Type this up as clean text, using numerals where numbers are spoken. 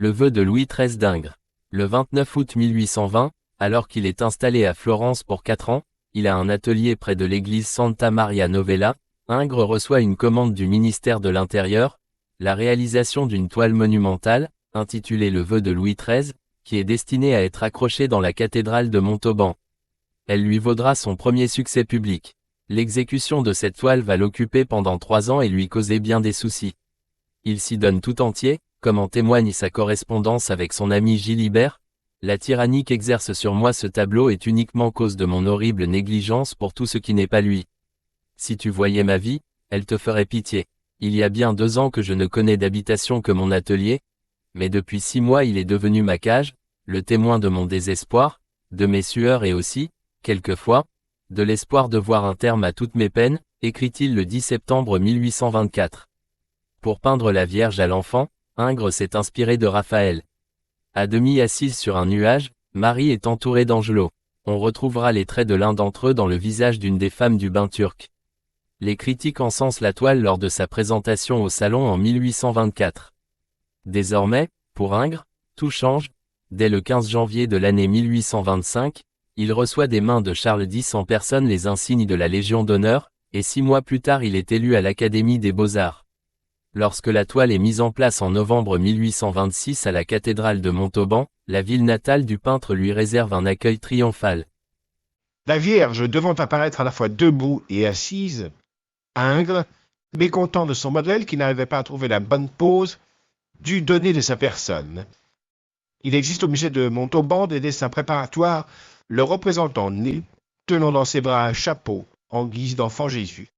Le vœu de Louis XIII d'Ingres. Le 29 août 1820, alors qu'il est installé à Florence pour 4 ans, il a un atelier près de l'église Santa Maria Novella. Ingres reçoit une commande du ministère de l'Intérieur, la réalisation d'une toile monumentale, intitulée Le vœu de Louis XIII, qui est destinée à être accrochée dans la cathédrale de Montauban. Elle lui vaudra son premier succès public. L'exécution de cette toile va l'occuper pendant 3 ans et lui causer bien des soucis. Il s'y donne tout entier, comme en témoigne sa correspondance avec son ami Gilibert. La tyrannie qu'exerce sur moi ce tableau est uniquement cause de mon horrible négligence pour tout ce qui n'est pas lui. Si tu voyais ma vie, elle te ferait pitié. Il y a bien 2 ans que je ne connais d'habitation que mon atelier, mais depuis 6 mois il est devenu ma cage, le témoin de mon désespoir, de mes sueurs et aussi, quelquefois, de l'espoir de voir un terme à toutes mes peines, écrit-il le 10 septembre 1824. Pour peindre la Vierge à l'enfant, Ingres s'est inspiré de Raphaël. À demi assise sur un nuage, Marie est entourée d'angelots. On retrouvera les traits de l'un d'entre eux dans le visage d'une des femmes du bain turc. Les critiques encensent la toile lors de sa présentation au Salon en 1824. Désormais, pour Ingres, tout change. Dès le 15 janvier de l'année 1825, il reçoit des mains de Charles X en personne les insignes de la Légion d'honneur, et 6 mois plus tard il est élu à l'Académie des Beaux-Arts. Lorsque la toile est mise en place en novembre 1826 à la cathédrale de Montauban, la ville natale du peintre lui réserve un accueil triomphal. La Vierge devant apparaître à la fois debout et assise, Ingres, mécontent de son modèle qui n'arrivait pas à trouver la bonne pose, dut donner de sa personne. Il existe au musée de Montauban des dessins préparatoires le représentant né, tenant dans ses bras un chapeau en guise d'enfant Jésus.